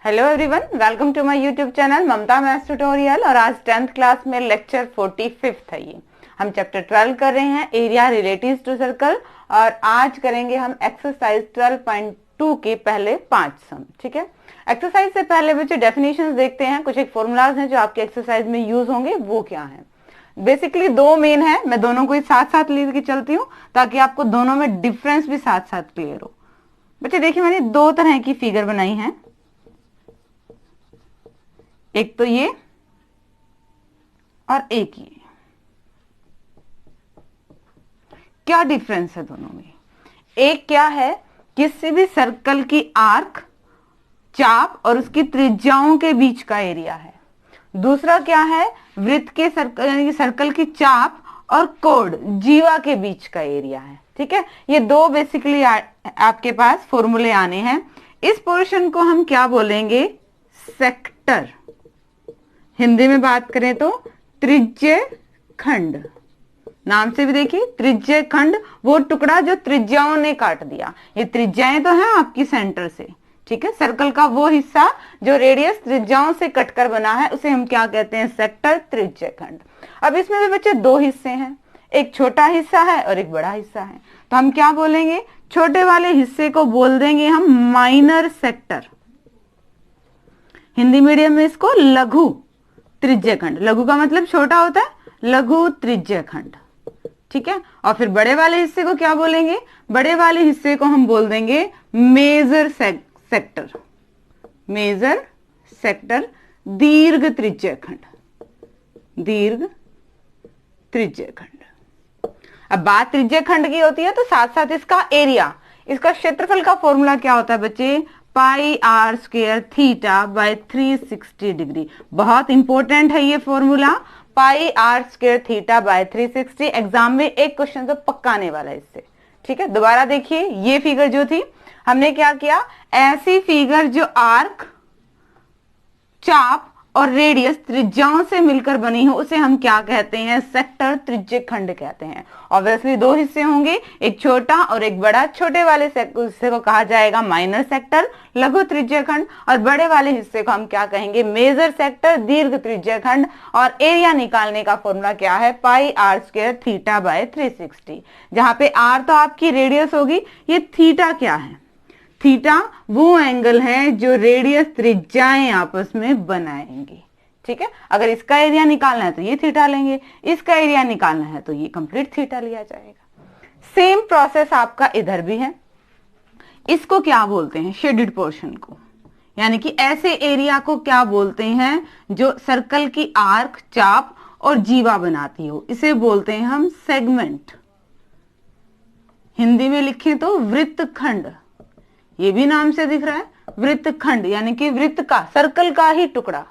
Hello everyone, welcome to my YouTube channel Mamta maths tutorial. और आज 10th class में lecture 45 है। ये हम चैप्टर 12 कर रहे हैं, एरिया रिलेटिव्स टू सर्कल। और आज करेंगे हम एक्सरसाइज 12.2 के पहले 5 सम। ठीक है, एक्सरसाइज से पहले बच्चे डेफिनेशंस देखते हैं। कुछ एक फॉर्मूलाज हैं जो आपके एक्सरसाइज में यूज होंगे, वो क्या है। बेसिकली दो मेन है, मैं दोनों को साथ साथ लेके चलती हूँ ताकि आपको दोनों में डिफरेंस भी साथ साथ क्लियर हो। बच्चे देखिए, मैंने दो तरह की फिगर बनाई है, एक तो ये और एक ये। क्या डिफरेंस है दोनों में? एक क्या है, किसी भी सर्कल की आर्क, चाप और उसकी त्रिज्याओं के बीच का एरिया है। दूसरा क्या है, वृत्त के सर्कल यानी कि सर्कल की चाप और कोड जीवा के बीच का एरिया है। ठीक है, ये दो बेसिकली आपके पास फॉर्मूले आने हैं। इस पोर्शन को हम क्या बोलेंगे? सेक्टर। हिंदी में बात करें तो त्रिज्य खंड। नाम से भी देखिए, त्रिज्य खंड वो टुकड़ा जो त्रिज्याओं ने काट दिया। ये त्रिज्याएं तो हैं आपकी सेंटर से। ठीक है, सर्कल का वो हिस्सा जो रेडियस त्रिज्याओं से कटकर बना है उसे हम क्या कहते हैं? सेक्टर, त्रिज्य खंड। अब इसमें भी बच्चे दो हिस्से हैं, एक छोटा हिस्सा है और एक बड़ा हिस्सा है। तो हम क्या बोलेंगे? छोटे वाले हिस्से को बोल देंगे हम माइनर सेक्टर। हिंदी मीडियम में इसको लघु त्रिज्य खंड, लघु का मतलब छोटा होता है, लघु त्रिज्य खंड। ठीक है, और फिर बड़े वाले हिस्से को क्या बोलेंगे? बड़े वाले हिस्से को हम बोल देंगे मेजर सेक्टर। मेजर सेक्टर, दीर्घ त्रिज्य खंड, दीर्घ त्रिज्य खंड। अब बात त्रिज्य खंड की होती है तो साथ साथ इसका एरिया, इसका क्षेत्रफल का फॉर्मूला क्या होता है बच्चे? Pi are square theta by 360 degree. बहुत इंपॉर्टेंट है ये formula, pi are square theta by 360। Exam में एक क्वेश्चन तो पक्का आने वाला है इससे। ठीक है, दोबारा देखिए, ये फिगर जो थी हमने क्या किया? ऐसी फिगर जो आर्क, चाप और रेडियस त्रिज्याओं से मिलकर बनी हो उसे हम क्या कहते हैं? सेक्टर, त्रिज्य खंड कहते हैं। ऑब्वियसली दो हिस्से होंगे, एक छोटा और एक बड़ा। छोटे वाले हिस्से को कहा जाएगा माइनर सेक्टर, लघु त्रिज्य खंड, और बड़े वाले हिस्से को हम क्या कहेंगे? मेजर सेक्टर, दीर्घ त्रिज्य खंड। और एरिया निकालने का फॉर्मूला क्या है? Pi are square theta by 360। जहां पे आर तो आपकी रेडियस होगी, ये थीटा क्या है? थीटा वो एंगल है जो रेडियस त्रिज्याएं आपस में बनाएंगी। ठीक है, अगर इसका एरिया निकालना है तो ये थीटा लेंगे, इसका एरिया निकालना है तो ये कंप्लीट थीटा लिया जाएगा। सेम प्रोसेस आपका इधर भी है। इसको क्या बोलते हैं? शेडेड पोर्शन को, यानी कि ऐसे एरिया को क्या बोलते हैं जो सर्कल की आर्क, चाप और जीवा बनाती हो, इसे बोलते हैं हम सेगमेंट। हिंदी में लिखें तो वृत्तखंड। ये भी नाम से दिख रहा है, वृत्तखंड, यानी कि वृत्त का, सर्कल का ही टुकड़ा।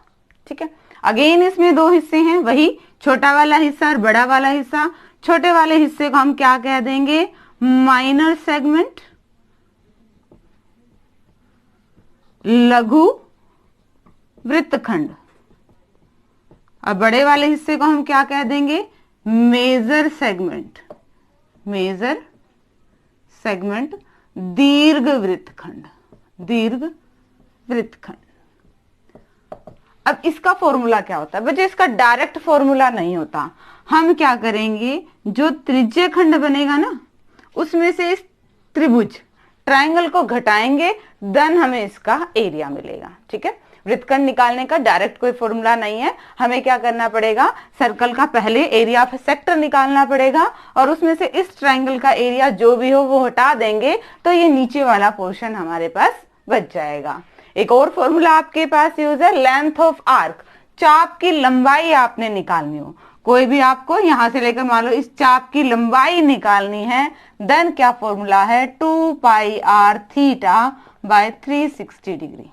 ठीक है, अगेन इसमें दो हिस्से हैं, वही छोटा वाला हिस्सा और बड़ा वाला हिस्सा। छोटे वाले हिस्से को हम क्या कह देंगे? माइनर सेगमेंट, लघु वृत्तखंड। और बड़े वाले हिस्से को हम क्या कह देंगे? मेजर सेगमेंट, मेजर सेगमेंट, दीर्घ वृत्तखंड, दीर्घ वृत्तखंड। अब इसका फॉर्मूला क्या होता है बच्चे? इसका डायरेक्ट फॉर्मूला नहीं होता। हम क्या करेंगे, जो त्रिज्य खंड बनेगा ना उसमें से इस त्रिभुज, ट्रायंगल को घटाएंगे, देन हमें इसका एरिया मिलेगा। ठीक है, वृत्तखंड निकालने का डायरेक्ट कोई फॉर्मूला नहीं है। हमें क्या करना पड़ेगा? सर्कल का पहले एरिया ऑफ सेक्टर निकालना पड़ेगा और उसमें से इस ट्रायंगल का एरिया जो भी हो वो हटा देंगे तो ये नीचे वाला पोर्शन हमारे पास बच जाएगा। एक और फॉर्मूला आपके पास यूज है, लेंथ ऑफ आर्क। चाप की लंबाई आपने निकालनी हो, कोई भी आपको यहां से लेकर मान लो इस चाप की लंबाई निकालनी है, देन क्या फॉर्मूला है? 2 पाई आर थीटा बाय 360 डिग्री।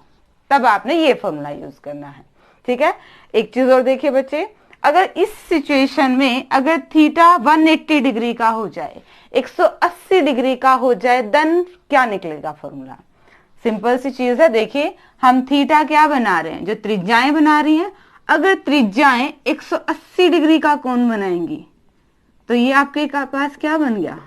तब आपने ये फॉर्मूला यूज करना है। ठीक है, एक चीज और देखिए बच्चे, अगर इस सिचुएशन में अगर थीटा 180 डिग्री का हो जाए, 180 डिग्री का हो जाए, देन क्या निकलेगा फॉर्मूला? सिंपल सी चीज है, देखिए हम थीटा क्या बना रहे हैं? जो त्रिज्याएं बना रही हैं, अगर त्रिज्याएं 180 डिग्री का कोण बनाएंगी तो ये आपके पास क्या बन गया?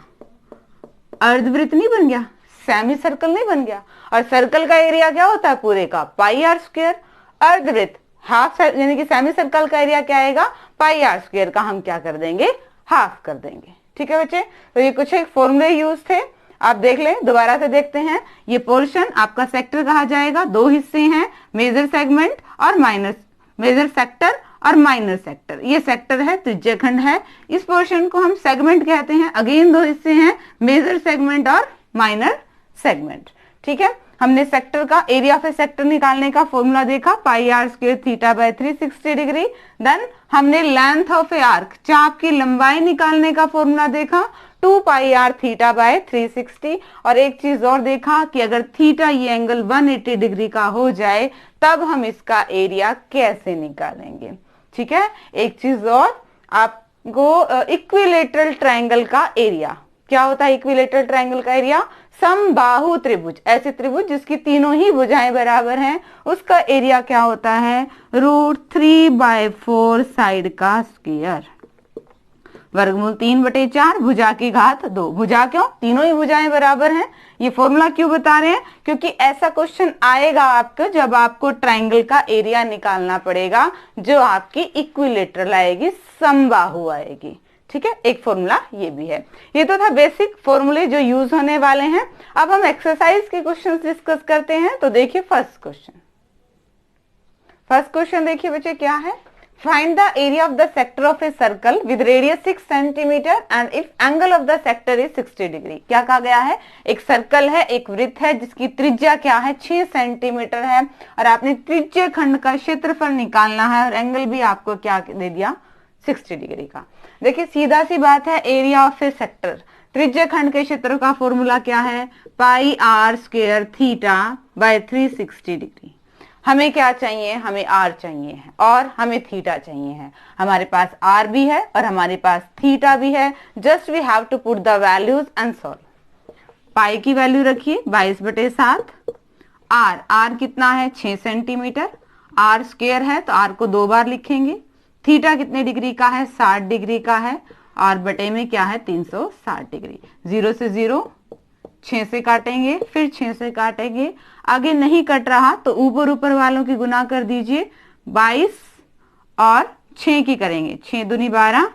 अर्धवृत्त नहीं बन गया, सेमी सर्कल नहीं बन गया। और सर्कल का एरिया क्या होता है पूरे का, पाई आर स्क्वायर। अर्धवृत्त हाफ यानी कि सेमी सर्कल का एरिया क्या आएगा, पाई आर स्क्वायर का हम क्या कर देंगे, हाफ कर देंगे। ठीक है बच्चे, तो ये कुछ एक फॉर्मूले यूज थे, आप देख लें, दोबारा से देखते हैं। ये पोर्शन आपका सेक्टर कहा जाएगा, दो हिस्से हैं, मेजर सेगमेंट और माइनर, मेजर सेक्टर और माइनर सेक्टर। ये सेक्टर है, त्रिज्यखंड है, इस पोर्शन को हम सेगमेंट कहते हैं। अगेन दो हिस्से हैं, मेजर सेगमेंट और माइनर सेगमेंट। ठीक है, हमने सेक्टर का एरिया ऑफ ए सेक्टर निकालने का फॉर्मूला देखा, pi are square theta by 360 degree. Then हमने लेंथ ऑफ ए आर्क, चाप की लंबाई निकालने का फॉर्मूला देखा, 2 पाई आर थीटा बाय 360। और एक चीज और देखा कि अगर थीटा ये एंगल 180 डिग्री का हो जाए तब हम इसका एरिया कैसे निकालेंगे। ठीक है, एक चीज और, आपको इक्विलेटरल ट्रायंगल का एरिया क्या होता है, इक्विलेटरल ट्रायंगल का एरिया, समबाहु त्रिभुज, ऐसे त्रिभुज जिसकी तीनों ही भुजाएं बराबर हैं, उसका एरिया क्या होता है, √3/4 साइड का स्क्वायर, वर्गमूल 3/4, भुजा की घात 2। भुजा क्यों, तीनों ही भुजाएं बराबर हैं। ये फॉर्मूला क्यों बता रहे हैं, क्योंकि ऐसा क्वेश्चन आएगा आपको जब आपको ट्रायंगल का एरिया निकालना पड़ेगा, जो आपकी इक्विलेटरल आएगी, समबाहु आएगी। ठीक है, एक फॉर्मूला ये भी है। ये तो था बेसिक फॉर्मूले जो यूज होने वाले हैं। अब हम एक्सरसाइज के क्वेश्चंस डिस्कस करते हैं। तो देखिए फर्स्ट क्वेश्चन देखिए बच्चे क्या है, find the area of the sector of a circle with radius 6 centimetre and if angle of the sector is 60 degree. क्या कहा गया है, एक सर्कल है, एक वृत्त है जिसकी त्रिज्या क्या है, 6 सेंटीमीटर है, और आपने त्रिज्य खंड का क्षेत्रफल निकालना है और एंगल भी आपको क्या दे दिया, 60 डिग्री का। देखिए सीधा सी बात है, एरिया ऑफ ए सेक्टर, त्रिज्य खंड के क्षेत्र का फॉर्मूला क्या है, pi are square theta by 360 degree. हमें क्या चाहिए, हमें आर चाहिए है और हमें थीटा चाहिए है। हमारे पास आर भी है और हमारे पास थीटा भी है। Just we have to put the values and solve. Pi की वैल्यू रखिए 22/7, आर कितना है 6 सेंटीमीटर, आर स्क्वायर है तो आर को 2 बार लिखेंगे। थीटा कितने डिग्री का है, 60 डिग्री का है, और बटे में क्या है 360 डिग्री। 0 से 0, 6 से काटेंगे, फिर 6 से काटेंगे, आगे नहीं कट रहा तो ऊपर वालों की गुना कर दीजिए, 22 और 6 की करेंगे, 6 दूनी 12,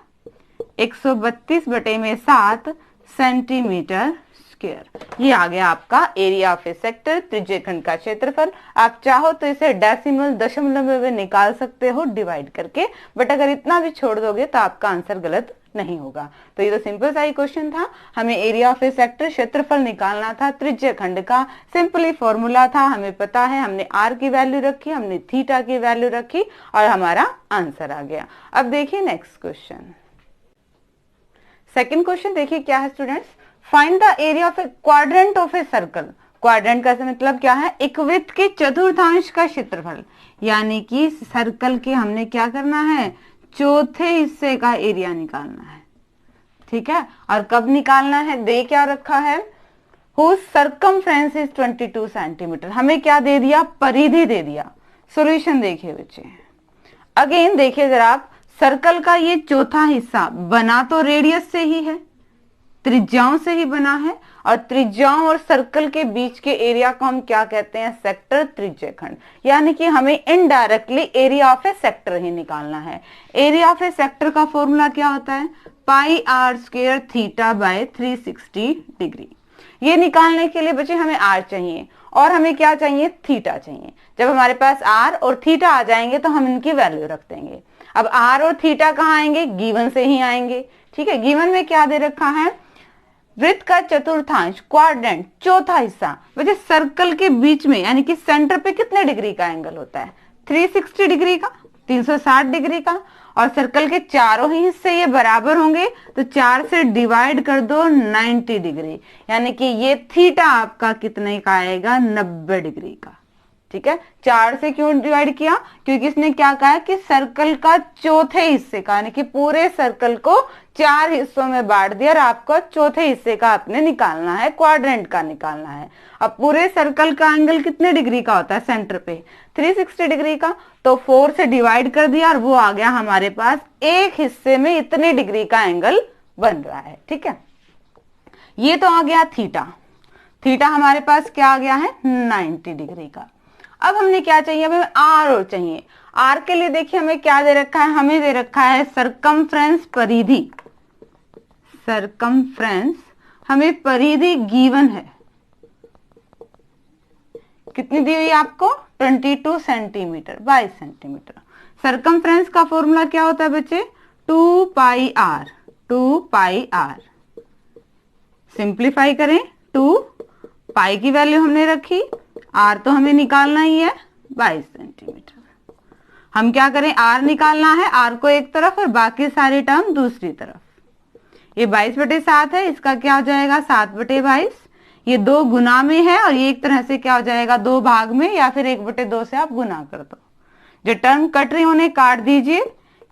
132/7 सेंटीमीटर स्क्वायर। ये आ गया आपका एरिया ऑफ ए सेक्टर, त्रिज्यखंड का क्षेत्रफल। आप चाहो तो इसे डेसिमल, दशमलव में निकाल सकते हो डिवाइड करके, बट अगर इतना भी छोड़ दोगे तो आपका आंसर गलत नहीं होगा। तो ये तो सिंपल सा ही क्वेश्चन था, हमें एरिया ऑफ ए सेक्टर क्षेत्रफल निकालना था त्रिज्यखंड का, सिंपली फॉर्मूला था, हमें पता है, हमने आर की वैल्यू रखी, हमने थीटा की वैल्यू रखी और हमारा आंसर आ गया। अब देखिए नेक्स्ट क्वेश्चन, सेकेंड क्वेश्चन देखिए क्या है students, find the area of A quadrant of a circle. Quadrant का मतलब क्या है, एक वृत्त के चतुर्थांश का क्षेत्रफल, यानी कि सर्कल के हमने क्या करना है, चौथे हिस्से का एरिया निकालना है। ठीक है, और कब निकालना है, दे क्या रखा है, whose circumference is 22 सेंटीमीटर। हमें क्या दे दिया, परिधि दे दिया। सॉल्यूशन देखिए बच्चे, अगेन देखिए जरा आप, सर्कल का ये चौथा हिस्सा बना तो रेडियस से ही है, त्रिज्याओं से ही बना है, और त्रिज्याओं और सर्कल के बीच के एरिया को हम क्या कहते हैं, सेक्टर, त्रिज्यखंड। यानी कि हमें indirectly area of a sector ही निकालना है। एरिया ऑफ ए सेक्टर का फॉर्मूला क्या होता है, pi are square theta by 360 degree. ये निकालने के लिए बच्चे हमें आर चाहिए और हमें क्या चाहिए, थीटा चाहिए। जब हमारे पास आर और थीटा आ जाएंगे तो हम इनकी वैल्यू रख देंगे। अब आर और थीटा कहाँ आएंगे, गिवन से ही आएंगे। ठीक है, गिवन में क्या दे रखा है, वृत्त का चतुर्थांश, क्वाड्रेंट, चौथा हिस्सा। वैसे सर्कल के बीच में यानी कि सेंटर पे कितने डिग्री का एंगल होता है, 360 डिग्री का, 360 डिग्री का, और सर्कल के चारों ही हिस्से ये बराबर होंगे तो 4 से डिवाइड कर दो 90 डिग्री, यानी कि ये थीटा आपका कितने का आएगा, 90 डिग्री का। ठीक है, 4 से क्यों डिवाइड किया, क्योंकि इसने क्या कहा कि सर्कल का चौथे हिस्से का, यानी कि पूरे सर्कल को 4 हिस्सों में बांट दिया और आपको चौथे हिस्से का आपने निकालना है, क्वाड्रेंट का निकालना है। अब पूरे सर्कल का एंगल कितने डिग्री का होता है, सेंटर पे 360 डिग्री का, तो 4 से डिवाइड कर दिया और वो आ गया हमारे पास, एक हिस्से में इतने डिग्री का एंगल बन रहा है। ठीक है, ये तो आ गया थीटा। थीटा हमारे पास क्या आ गया है 90 डिग्री का। अब हमने क्या चाहिए, हमें आर और चाहिए। आर के लिए देखिए हमें क्या दे रखा है, हमें दे रखा है सरकमफ्रेंस परिधि। सरकमफ्रेंस हमें परिधि गिवन है, कितनी दी हुई है आपको 22 सेंटीमीटर 22 सेंटीमीटर। सरकमफ्रेंस का फॉर्मूला क्या होता है बच्चे 2 पाई आर। 2 पाई आर सिंप्लीफाई करें, 2 पाई की वैल्यू हमने रखी, आर तो हमें निकालना ही है 22 सेंटीमीटर। हम क्या करें, आर निकालना है, आर को एक तरफ और बाकी सारे टर्म दूसरी तरफ। ये 22/7 है, इसका क्या हो जाएगा 7/22। ये 2 गुना में है और ये एक तरह से क्या हो जाएगा 2 भाग में, या फिर 1/2 से आप गुना कर दो। जो टर्म कट रही उन्हें काट दीजिए।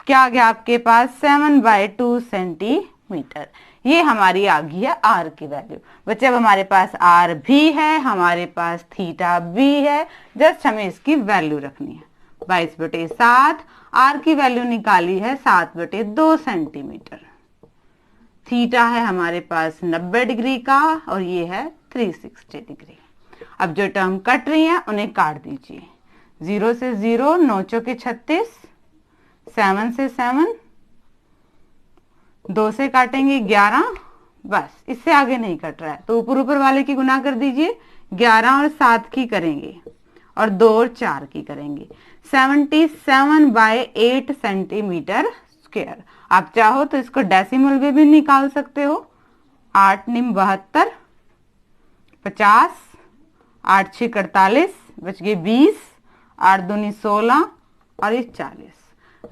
क्या आ गया आपके पास 7/2 सेंटीमीटर। ये हमारी आ गई है आर की वैल्यू। बच्चे अब हमारे पास आर भी है, हमारे पास थीटा भी है, जस्ट हमें इसकी वैल्यू रखनी है। 22/7 आर की वैल्यू निकाली है 7/2 सेंटीमीटर। थीटा है हमारे पास 90 डिग्री का और ये है 360 डिग्री। अब जो टर्म कट रही है उन्हें काट दीजिए। 0 से 0, 9 चौके 36, 7 से 7, 2 से काटेंगे 11, बस इससे आगे नहीं कट रहा है तो ऊपर ऊपर वाले की गुना कर दीजिए। 11 और 7 की करेंगे और 2 और 4 की करेंगे। 77/8 सेंटीमीटर स्क्वायर। आप चाहो तो इसको डेसिमल में भी निकाल सकते हो। 8 निम 72, 50, 8 6 48, बच गए 20, 8 दूनी 16 और ये 40।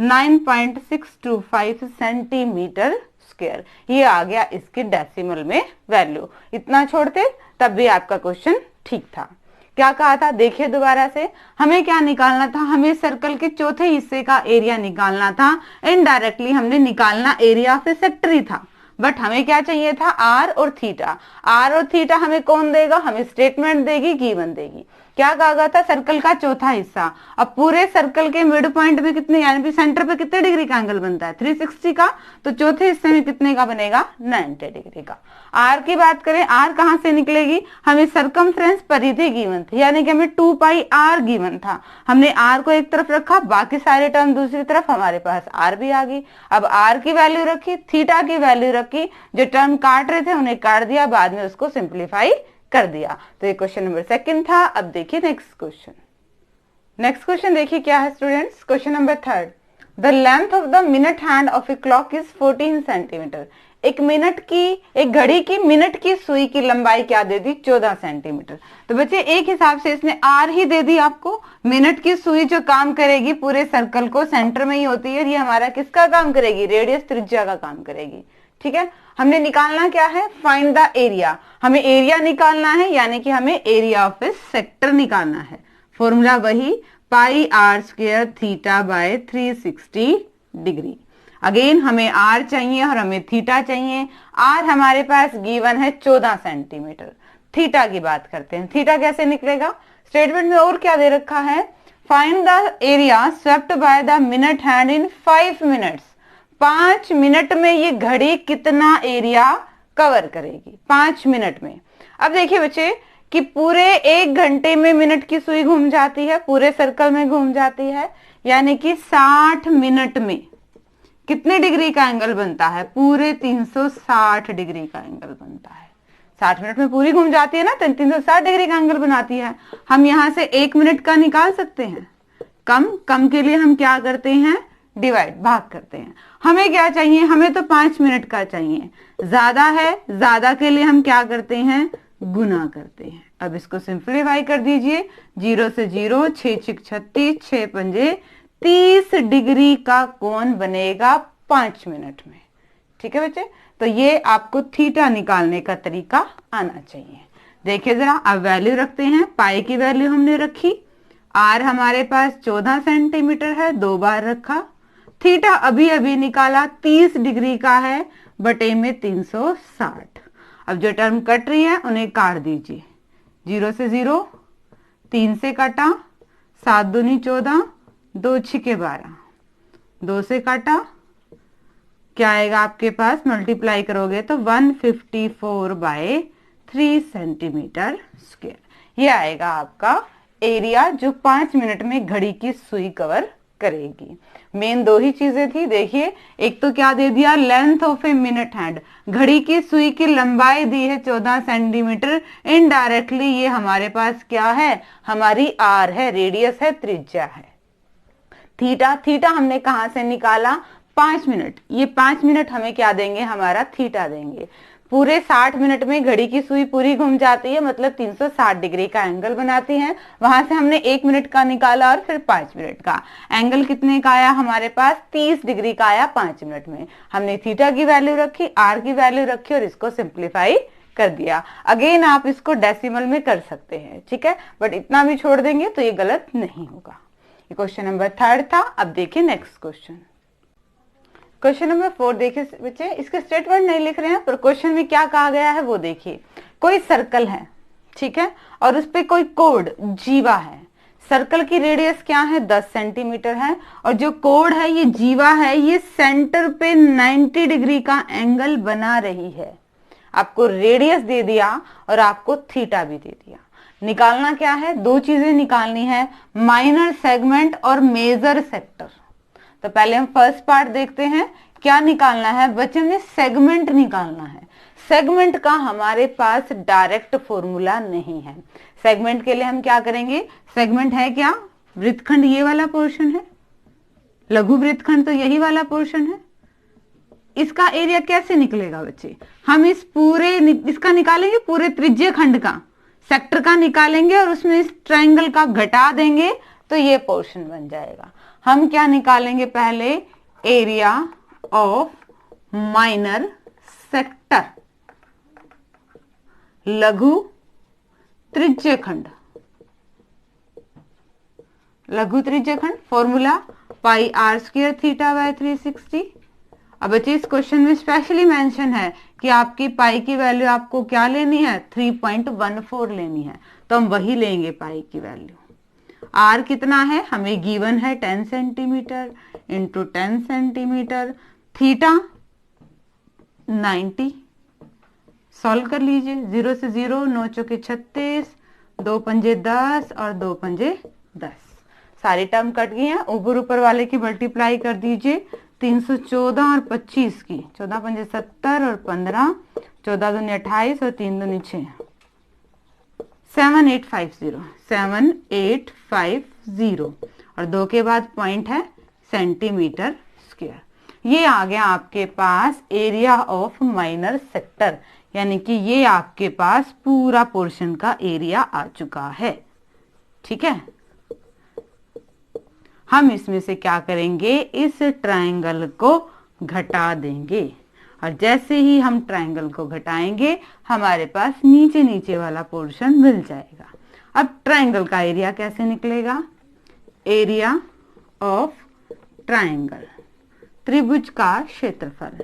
9.625 सेंटीमीटर स्क्वायर। ये आ गया इसके डेसिमल में वैल्यू। इतना छोड़ते तब भी आपका क्वेश्चन ठीक था। क्या कहा था देखिए दोबारा से, हमें क्या निकालना था, हमें सर्कल के चौथे हिस्से का एरिया निकालना था। इनडायरेक्टली हमने निकालना एरिया ऑफ ए सेक्टर ही था, बट हमें क्या चाहिए था आर और थीटा। आर और थीटा हमें कौन देगा, हमें स्टेटमेंट देगी, गिवन देगी। क्या कहा गया था सर्कल का चौथा हिस्सा। अब पूरे सर्कल के मिड पॉइंट में कितने यानी सेंटर पे कितने डिग्री का एंगल बनता है 360 का, तो चौथे हिस्से में कितने का बनेगा 90 डिग्री का। आर की बात करें, आर कहां से निकलेगी, हमें सरकमफ्रेंस परिधि गिवन थी, यानी कि हमें 2 पाई आर गिवन था। हमने आर को एक तरफ रखा, बाकी सारे टर्म दूसरी तरफ, हमारे पास आर भी आ गई। अब आर की वैल्यू रखी, थीटा की वैल्यू रखी, जो टर्म काट रहे थे उन्हें काट दिया, बाद में उसको सिंप्लीफाई कर दिया। तो ये क्वेश्चन नंबर 2 था। अब देखिए नेक्स्ट क्वेश्चन। नेक्स्ट क्वेश्चन देखिए क्या है students, question number 3। The length of the minute hand of a clock is 14 centimetre. एक मिनट की, एक घड़ी की मिनट की सुई की लंबाई क्या दे दी 14 सेंटीमीटर। तो बच्चे एक हिसाब से इसने आर ही दे दी आपको। मिनट की सुई जो काम करेगी पूरे सर्कल को सेंटर में ही होती है, ये हमारा किसका काम करेगी, रेडियस त्रिज्या का काम करेगी। ठीक है, हमने निकालना क्या है, फाइंड द एरिया। हमें एरिया निकालना है, यानी कि हमें एरिया ऑफ ए सेक्टर निकालना है। फॉर्मूला वही pi are square theta by 360 degree. Again हमें आर चाहिए और हमें थीटा चाहिए। आर हमारे पास गिवन है 14 सेंटीमीटर। थीटा की बात करते हैं, थीटा कैसे निकलेगा, स्टेटमेंट में और क्या दे रखा है, find the area swept by the minute hand in 5 minutes. 5 minute में ये घड़ी कितना एरिया कवर करेगी 5 मिनट में। अब देखिए बच्चे कि पूरे 1 घंटे में मिनट की सुई घूम जाती है, पूरे सर्कल में घूम जाती है, यानी कि 60 मिनट में कितने डिग्री का एंगल बनता है, पूरे 360 डिग्री का एंगल बनता है। 60 मिनट में पूरी घूम जाती है ना, तो 360 डिग्री का एंगल बनाती है। हम यहां से 1 मिनट का निकाल सकते हैं, कम के लिए हम क्या करते हैं, डिवाइड, भाग करते हैं। हमें क्या चाहिए, हमें तो 5 मिनट का चाहिए। ज्यादा है, ज्यादा के लिए हम क्या करते हैं, गुना करते हैं। अब इसको सिंप्लीफाई कर दीजिए, 0 से 0, 6 6 36, 6 पंजे 30 डिग्री का कोण बनेगा 5 मिनट में। ठीक है बच्चे, तो ये आपको थीटा निकालने का तरीका आना चाहिए। देखिए जरा, अब वैल्यू रखते हैं। पाई की वैल्यू हमने रखी, आर हमारे पास 14 सेंटीमीटर है, 2 बार रखा। थीटा अभी अभी निकाला 30 डिग्री का है, बटे में 360। अब जो टर्म कट रही है उन्हें काट दीजिए। 0 से 0, 3 से काटा, 7 दूनी 14, 2 छिके 12, 2 से काटा, क्या आएगा आपके पास, मल्टीप्लाई करोगे तो 154/360 3 सेंटीमीटर स्क्वायर। ये आएगा आपका एरिया जो 5 मिनट में घड़ी की सुई कवर करेगी। मेन दो ही चीजें थी, देखिए एक तो क्या दे दिया, length of a minute hand, घड़ी की सुई की लंबाई दी है 14 सेंटीमीटर। इनडायरेक्टली ये हमारे पास क्या है, हमारी आर है, रेडियस है, त्रिज्या है। थीटा, थीटा हमने कहां से निकाला, 5 मिनट, ये 5 मिनट हमें क्या देंगे, हमारा थीटा देंगे। पूरे 60 मिनट में घड़ी की सुई पूरी घूम जाती है, मतलब 360 डिग्री का एंगल बनाती है। वहां से हमने 1 मिनट का निकाला और फिर 5 मिनट का। एंगल कितने का आया हमारे पास, 30 डिग्री का आया 5 मिनट में। हमने थीटा की वैल्यू रखी, आर की वैल्यू रखी और इसको सिंप्लीफाई कर दिया। अगेन आप इसको डेसिमल में कर सकते हैं, ठीक है, बट इतना भी छोड़ देंगे तो ये गलत नहीं होगा। ये क्वेश्चन नंबर 3 था। अब देखिए नेक्स्ट क्वेश्चन, क्वेश्चन नंबर 4 देखिए बच्चे, इसके स्टेटमेंट नहीं लिख रहे हैं पर क्वेश्चन में क्या कहा गया है वो देखिए। कोई सर्कल है, ठीक है, और उस पे कोई कोड जीवा है। सर्कल की रेडियस क्या है, 10 सेंटीमीटर है, और जो कोड है ये जीवा है, ये सेंटर पे 90 डिग्री का एंगल बना रही है। आपको रेडियस दे दिया और आपको थीटा भी दे दिया। निकालना क्या है, दो चीजें निकालनी है, माइनर सेगमेंट और मेजर सेक्टर। तो पहले हम फर्स्ट पार्ट देखते हैं, क्या निकालना है बच्चे, में सेगमेंट निकालना है। सेगमेंट का हमारे पास डायरेक्ट फॉर्मूला नहीं है। सेगमेंट के लिए हम क्या करेंगे, सेगमेंट है क्या, वृत्तखंड ये वाला पोर्शन है, लघु वृत्तखंड तो यही वाला पोर्शन है। इसका एरिया कैसे निकलेगा बच्चे, हम इस पूरे इसका निकालेंगे, पूरे त्रिज्य खंड का, सेक्टर का निकालेंगे और उसमें इस ट्रायंगल का घटा देंगे तो ये पोर्शन बन जाएगा। हम क्या निकालेंगे पहले, एरिया ऑफ माइनर सेक्टर, लघु त्रिज्य खंड, लघु त्रिज्य खंड, formula pi are square theta by 360। अब बच्चे इस क्वेश्चन में स्पेशली मेंशन है कि आपकी पाई की वैल्यू आपको क्या लेनी है, 3.14 लेनी है, तो हम वही लेंगे पाई की वैल्यू। आर कितना है, हमें गिवन है 10 centimetre into 10 centimetre, theta 90। Solve कर लीजिए, 0 से 0, 9 चौके 36, 2 पंजे 10 और 2 पंजे 10, सारी टर्म कट गई हैं। ऊपर ऊपर वाले की मल्टीप्लाई कर दीजिए, 314 और 25 की, 14 पंजे 70 और 15, 14 दूनी 28 और 3 दूनी 6, 7850, 7850 और 2 के बाद पॉइंट है सेंटीमीटर स्क्वायर। ये आ गया आपके पास एरिया ऑफ माइनर सेक्टर, यानी कि ये आपके पास पूरा पोर्शन का एरिया आ चुका है, ठीक है। हम इसमें से क्या करेंगे, इस ट्रायंगल को घटा देंगे और जैसे ही हम ट्रायंगल को घटाएंगे हमारे पास नीचे नीचे वाला पोर्शन मिल जाएगा। अब ट्रायंगल का एरिया कैसे निकलेगा, एरिया ऑफ ट्रायंगल, त्रिभुज का क्षेत्रफल।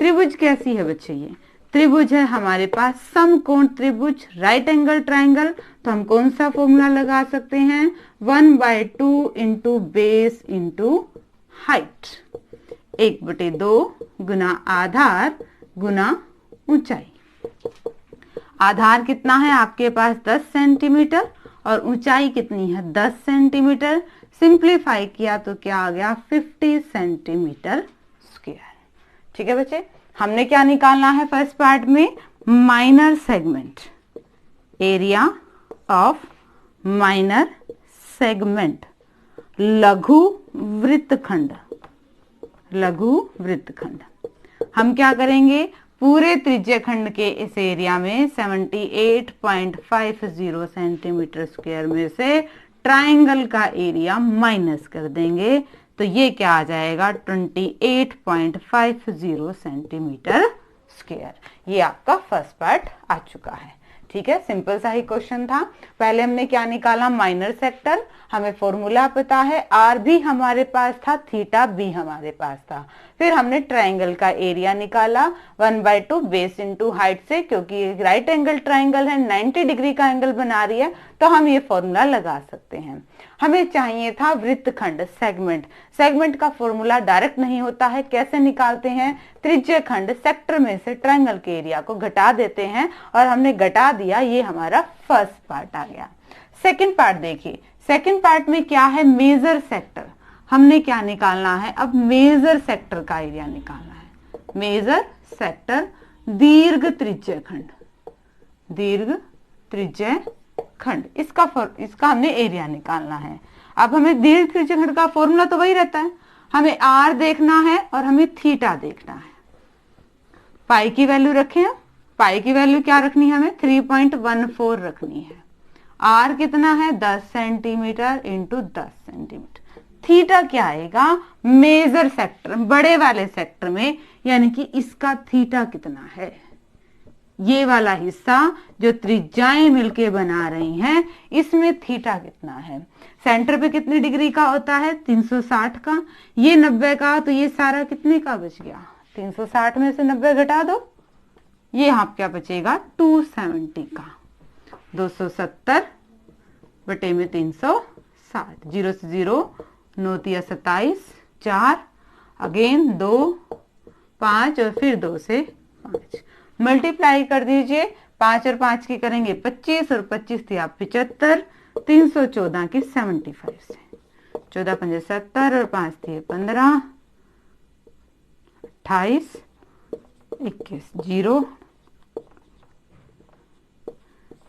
त्रिभुज कैसी है बच्चे, ये त्रिभुज है हमारे पास समकोण त्रिभुज, राइट एंगल ट्रायंगल। तो हम कौन सा फॉर्मूला लगा सकते हैं, 1/2 इंटू बेस इंटू हाइट, 1/2 गुना आधार गुना ऊंचाई। आधार कितना है आपके पास 10 सेंटीमीटर और ऊंचाई कितनी है 10 सेंटीमीटर। सिंप्लीफाई किया तो क्या आ गया 50 सेंटीमीटर स्क्वायर। ठीक है बच्चे, हमने क्या निकालना है फर्स्ट पार्ट में, minor segment, area of minor segment, लघु वृत्तखंड, लघु वृत्तखंड। हम क्या करेंगे, पूरे त्रिज्यखंड के इस एरिया में 78.50 सेंटीमीटर स्क्वायर में से ट्रायंगल का एरिया माइनस कर देंगे तो ये क्या आ जाएगा 28.50 सेंटीमीटर स्क्वायर। ये आपका फर्स्ट पार्ट आ चुका है। ठीक है, सिंपल सा ही क्वेश्चन था। पहले हमने क्या निकाला, माइनर सेक्टर, हमें फॉर्मूला पता है, आर भी हमारे पास था, थीटा भी हमारे पास था। फिर हमने ट्रायंगल का एरिया निकाला 1/2 बेस इंटू हाइट से, क्योंकि राइट एंगल ट्रायंगल है, 90 डिग्री का एंगल बना रही है तो हम ये फॉर्मूला लगा सकते हैं। हमें चाहिए था वृत्तखंड, सेगमेंट। सेगमेंट का फॉर्मूला डायरेक्ट नहीं होता है, कैसे निकालते हैं? त्रिज्य खंड सेक्टर में से ट्रायंगल के एरिया को घटा देते हैं, और हमने घटा दिया, ये हमारा फर्स्ट पार्ट आ गया। सेकंड पार्ट देखिए, सेकंड पार्ट में क्या है? Major sector. हमने क्या निकालना है? अब मेजर सेक्टर का एरिया निकालना है। मेजर सेक्टर दीर्घ त्रिज्य खंड, दीर्घ त्रिज्य खंड, इसका हमने एरिया निकालना है। अब हमें दीर्घ त्रिज्य खंड का फॉर्मूला तो वही रहता है, हमें आर देखना है और हमें थीटा देखना है। पाई की वैल्यू रखें, पाई की वैल्यू क्या रखनी है? हमें 3.14 रखनी है। आर कितना है? 10 सेंटीमीटर इंटू 10 सेंटीमीटर। थीटा क्या आएगा? मेजर सेक्टर, बड़े वाले सेक्टर में, यानी कि इसका थीटा कितना है? ये वाला हिस्सा जो त्रिज्याएं मिलके बना रही हैं, इसमें थीटा कितना है? सेंटर पे कितने डिग्री का होता है? 360 का। ये 90 का, तो ये सारा कितने का बच गया? 360 में से 90 घटा दो, ये यहाँ क्या बचेगा? 270 का। 270 बटे में 360, 0 से 0, 9 तिया 27, 4, अगेन 2, 5 और फिर 2 से 5, मल्टीप्लाई कर दीजिए। 5 और 5 की करेंगे 25 और 25 थी आप 75, 314 की 75 से, 14 पंजे 70 और 5 थी 15, 28, 21, 0,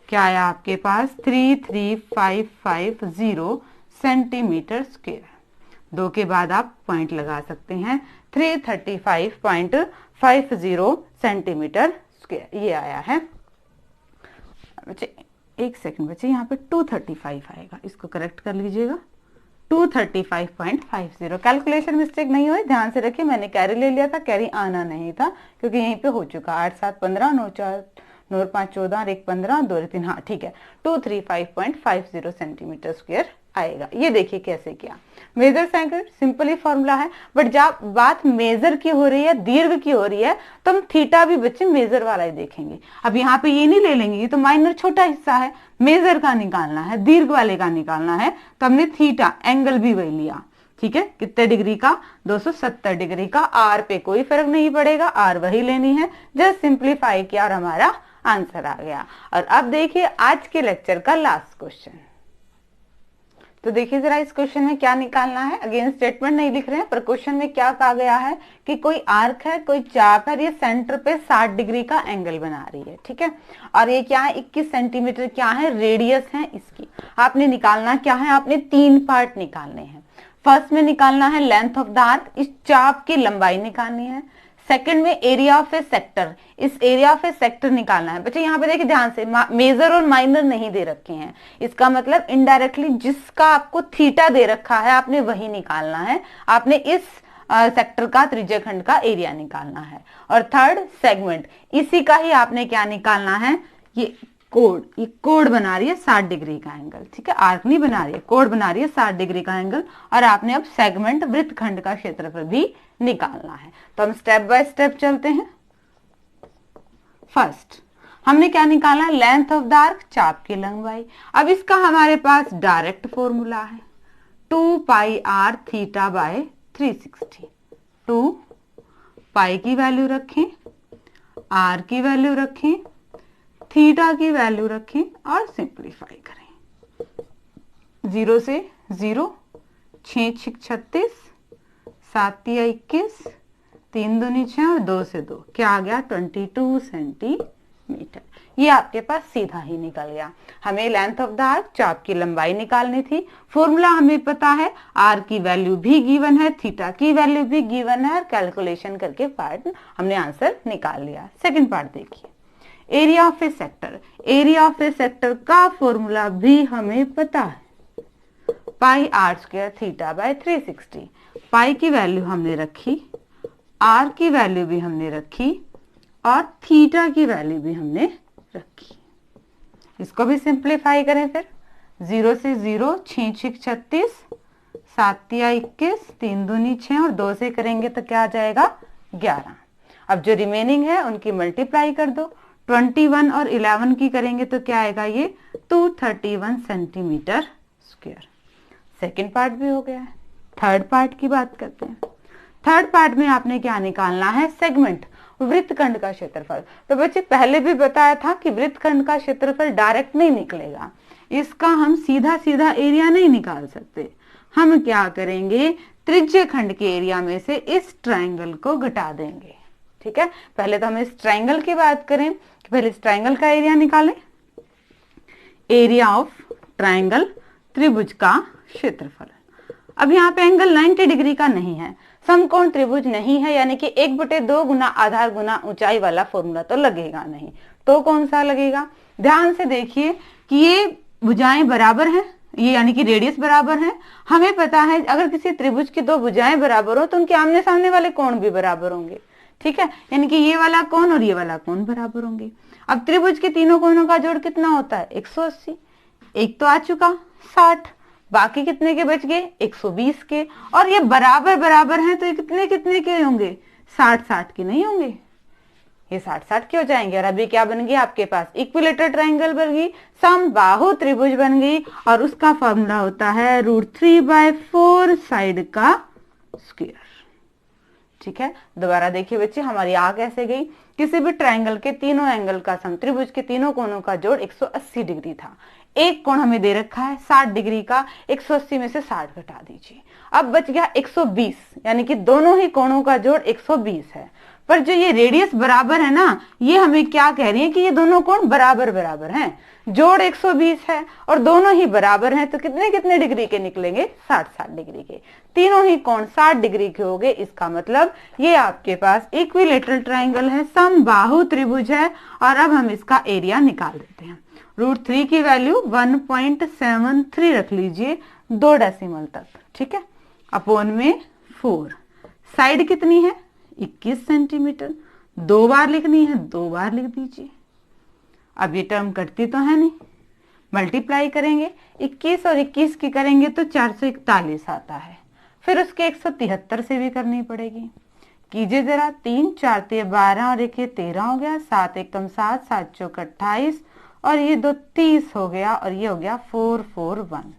क्या आया आपके पास? 33550 सेंटीमीटर स्क्वायर। 2 के बाद आप पॉइंट लगा सकते हैं। 335.50 सेंटीमीटर स्क्वायर ये आया है। बच्चे एक सेकंड बच्चे, यहाँ पे 235 आएगा, इसको करेक्ट कर लीजिएगा। 235.50। कैलकुलेशन मिस्टेक नहीं हुई, ध्यान से रखिए। मैंने कैरी ले लिया था, कैरी आना नहीं था क्योंकि यहीं पे हो चुका। 8 7 15, 9 4 9 5 14, 1 15, 2 3, हाँ ठीक है, 235.50 सेंटीमीटर स्क्वायर आएगा। ये देखिए कैसे किया। मेजर सेक्टर सिंपली फॉर्मूला है, बट जब बात मेजर की हो रही है, दीर्घ की हो रही है, तो हम थीटा भी बच्चे मेजर वाला ही देखेंगे। अब यहाँ पे ये नहीं ले लेंगे, ये तो माइनर छोटा हिस्सा है, मेजर का निकालना है, दीर्घ वाले का निकालना है, तो हमने थीटा एंगल भी वही लिया। ठीक है, कितने डिग्री का? 270 डिग्री का। आर पे कोई फर्क नहीं पड़ेगा, आर वही लेनी है, जस्ट सिंप्लीफाई किया और हमारा आंसर आ गया। और अब देखिए आज के लेक्चर का लास्ट क्वेश्चन। तो देखिए जरा इस क्वेश्चन में क्या निकालना है। अगेन स्टेटमेंट नहीं लिख रहे हैं, पर क्वेश्चन में क्या कहा गया है कि कोई आर्क है, कोई चाप है, ये सेंटर पे 60 डिग्री का एंगल बना रही है। ठीक है, और ये क्या है? 21 सेंटीमीटर क्या है? रेडियस है इसकी। आपने निकालना क्या है? आपने 3 पार्ट निकालने हैं। फर्स्ट में निकालना है लेंथ ऑफ द आर्क, इस चाप की लंबाई निकालनी है। सेकंड में एरिया ऑफ ए सेक्टर, इस एरिया ऑफ ए सेक्टर निकालना है। बच्चे यहाँ पे देखिए ध्यान से, मेजर और माइनर नहीं दे रखे हैं, इसका मतलब इनडायरेक्टली जिसका आपको थीटा दे रखा है आपने वही निकालना है। आपने इस सेक्टर का त्रिज्यखंड का एरिया निकालना है। और थर्ड सेगमेंट, इसी का ही आपने क्या निकालना है? ये कोड बना रही है 60 डिग्री का एंगल। ठीक है, आर्क नहीं बना रही है, कोड बना रही है 60 डिग्री का एंगल। और आपने अब सेगमेंट वृत्तखंड का क्षेत्रफल भी निकालना है। तो हम स्टेप बाय स्टेप चलते हैं। फर्स्ट हमने क्या निकाला? लेंथ ऑफ द आर्क, चाप की लंबाई। अब इसका हमारे पास डायरेक्ट फॉर्मूला है 2 पाई आर थीटा बाय 360। 2 पाई की वैल्यू रखें, आर की वैल्यू रखें, थीटा की वैल्यू रखें और सिंप्लीफाई करें। 0 से 0, 6 6 36, 7 तिया 21, 3 दूनी 6 और 2 से 2 क्या आ गया? 22 सेंटीमीटर। ये आपके पास सीधा ही निकल गया। हमें लेंथ ऑफ द आर्क, चाप की लंबाई निकालनी थी। फॉर्मूला हमें पता है, आर की वैल्यू भी गिवन है, थीटा की वैल्यू भी गिवन है, और कैलकुलेशन करके पार्ट हमने आंसर निकाल लिया। सेकंड पार्ट देखिए, area of a sector. Area of a sector का फॉर्मूला भी हमें पता है, pi are square theta by 360। पाई की वैल्यू हमने रखी, आर की वैल्यू भी हमने रखी और थीटा की वैल्यू भी हमने रखी। इसको भी सिंप्लीफाई करें फिर। 0 से 0, 6 6 36, 7 तिया 21, 3 दूनी 6 और 2 से करेंगे तो क्या आ जाएगा? 11। अब जो रिमेनिंग है उनकी मल्टीप्लाई कर दो। 21 और 11 की करेंगे तो क्या आएगा? ये 231 सेंटीमीटर स्क्वायर। सेकंड पार्ट भी हो गया है। थर्ड पार्ट की बात करते हैं। थर्ड पार्ट में आपने क्या निकालना है, सेगमेंट, वृत्तखंड का क्षेत्रफल। तो बच्चे पहले भी बताया था कि वृत्तखंड का क्षेत्रफल डायरेक्ट नहीं निकलेगा, इसका हम सीधा सीधा एरिया नहीं निकाल सकते। हम क्या करेंगे, त्रिज्य खंड के एरिया में से इस ट्रायंगल को घटा देंगे। ठीक है, पहले तो हम इस ट्रायंगल की बात करें कि पहले इस ट्रायंगल का एरिया निकालें। एरिया ऑफ ट्रायंगल, त्रिभुज का क्षेत्रफल। अब यहाँ पे एंगल 90 डिग्री का नहीं है, समकोण त्रिभुज नहीं है, यानी कि 1/2 गुना आधार गुना ऊंचाई वाला फॉर्मूला तो लगेगा नहीं। तो कौन सा लगेगा, ध्यान से देखिए कि ये भुजाएं बराबर हैं, ये यानी कि रेडियस बराबर है। हमें पता है अगर किसी त्रिभुज की दो भुजाएं बराबर हो तो उनके आमने सामने वाले कोण भी बराबर होंगे। ठीक है, यानी कि ये वाला कोण और ये वाला कोण बराबर होंगे। अब त्रिभुज के तीनों कोणों का जोड़ कितना होता है, 180। एक तो आ चुका 60, बाकी कितने के बच गए, 120 के। और ये बराबर बराबर हैं तो ये कितने कितने के होंगे, 60-60 के नहीं होंगे, ये 60-60 के हो जाएंगे। और अभी क्या बन गया आपके पास, इक्विलेटरल ट्रायंगल बन गई, समबाहु त्रिभुज बन गई। और उसका फॉर्मूला होता है √3/4 साइड का स्क्वायर। ठीक है, दोबारा देखिए बच्चे, हमारी आ कैसे गई, किसी भी ट्रायंगल के तीनों एंगल का सम, त्रिभुज के तीनों कोणों का जोड़ 180 डिग्री था। एक कोण हमें दे रखा है 60 डिग्री का, 180 में से 60 घटा दीजिए, अब बच गया 120, यानी कि दोनों ही कोणों का जोड़ 120 है। पर जो ये रेडियस बराबर है ना, ये हमें क्या कह रही है कि ये दोनों कोण बराबर बराबर हैं, जोड़ 120 है और दोनों ही बराबर हैं, तो कितने कितने डिग्री के निकलेंगे, 60-60 डिग्री के। तीनों ही कोण 60 डिग्री के हो गए, इसका मतलब ये आपके पास इक्विलेटरल ट्रायंगल है, समबाहु त्रिभुज है। और अब हम इसका एरिया निकाल देते हैं। √3 की वैल्यू 1.73 रख लीजिए, 2 डेसिमल तक। ठीक है, अपॉन में 4, साइड कितनी है 21 सेंटीमीटर, 2 बार लिखनी है 2 बार लिख दीजिए। अब ये टर्म कटती तो है नहीं, मल्टीप्लाई करेंगे, 21 और 21 की करेंगे तो 441 आता है, फिर उसके 173 से भी करनी पड़ेगी। कीजिए जरा, 3 4 12 और 1 13 हो गया, 7 एकम 7, 7 चौक 28 और ये 2 30 हो गया, और ये हो गया 441।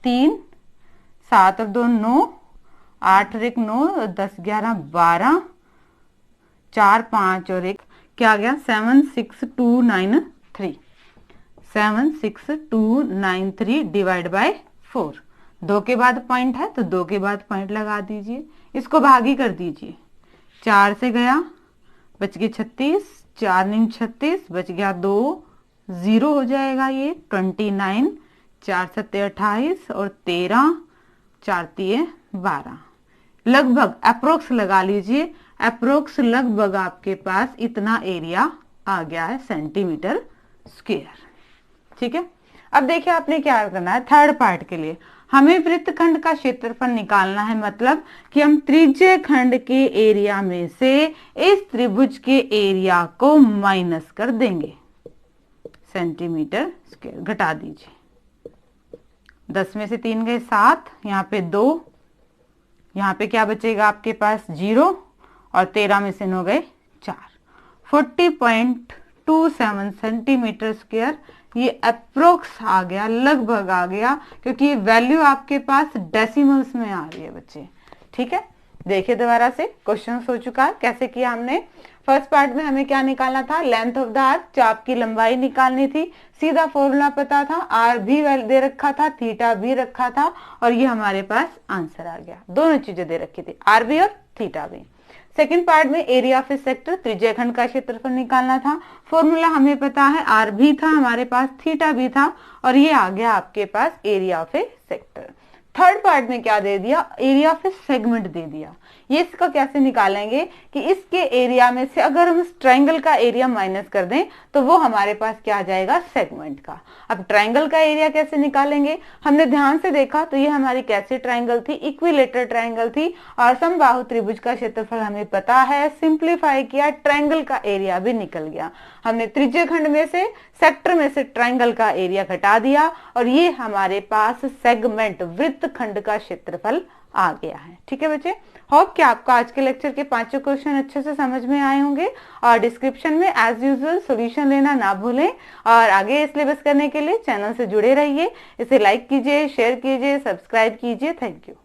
3 7 और 2 9, 8 और 1 9, 10 11 12, 4 5 और 1 क्या गया, 76293। 76293 डिवाइड बाय 4, 2 के बाद पॉइंट है तो 2 के बाद पॉइंट लगा दीजिए, इसको भागी कर दीजिए। 4 से गया, बच गए 36, 4 9 36, बच गया 2, 0 हो जाएगा ये 29, 4 7 28 और 13, 4 3 12, लगभग अप्रोक्स लगा लीजिए, अप्रोक्स लगभग आपके पास इतना एरिया आ गया है सेंटीमीटर स्क्वायर। ठीक है, अब देखिए आपने क्या करना है, थर्ड पार्ट के लिए हमें वृत्तखंड का क्षेत्रफल निकालना है, मतलब कि हम त्रिज्य खंड के एरिया में से इस त्रिभुज के एरिया को माइनस कर देंगे, सेंटीमीटर स्क्वायर। घटा दीजिए, 10 में से 3 गए 7, यहाँ पे 2, यहाँ पे क्या बचेगा आपके पास 0 और 13 में से 9 गए 4, 40.27 सेंटीमीटर स्क्वायर। ये अप्रोक्स आ गया, लगभग आ गया, क्योंकि ये वैल्यू आपके पास डेसिमल्स में आ रही है बच्चे। ठीक है, देखिए दोबारा से क्वेश्चन हो चुका है, कैसे किया हमने। फर्स्ट पार्ट में हमें क्या निकालना था, लेंथ ऑफ द आर्क, चाप की लंबाई निकालनी थी, सीधा फॉर्मूला पता था, आर भी दे रखा था, थीटा भी रखा था, और ये हमारे पास आंसर आ गया। दोनों चीजें दे रखी थी, आर भी और थीटा भी। सेकेंड पार्ट में एरिया ऑफ ए सेक्टर, त्रिज्य खंड का क्षेत्रफल निकालना था, फॉर्मूला हमें पता है, आर भी था हमारे पास, थीटा भी था, और ये आ गया आपके पास area of a sector. Third part में क्या दे दिया, एरिया ऑफ ए सेगमेंट दे दिया। ये इसका कैसे निकालेंगे कि इसके एरिया में से अगर हम इस ट्रायंगल का एरिया माइनस कर दें तो वो हमारे पास क्या आ जाएगा, सेगमेंट का। अब ट्रायंगल का एरिया कैसे निकालेंगे, हमने ध्यान से देखा तो ये हमारी कैसी ट्रायंगल थी, इक्विलेटरल ट्रायंगल थी, और समबाहु त्रिभुज का क्षेत्रफल हमें पता है, सिंप्लीफाई किया, ट्रायंगल का एरिया भी निकल गया। हमने त्रिज्य खंड में से, सेक्टर में से ट्रायंगल का एरिया घटा दिया, और ये हमारे पास सेगमेंट, वृत्त खंड का क्षेत्रफल आ गया है। ठीक है बच्चे, होप कि आपको आज के लेक्चर के 5 क्वेश्चन अच्छे से समझ में आए होंगे और डिस्क्रिप्शन में एज यूजुअल सॉल्यूशन लेना ना भूलें और आगे सिलेबस करने के लिए चैनल से जुड़े रहिए। इसे लाइक कीजिए, शेयर कीजिए, सब्सक्राइब कीजिए। Thank you.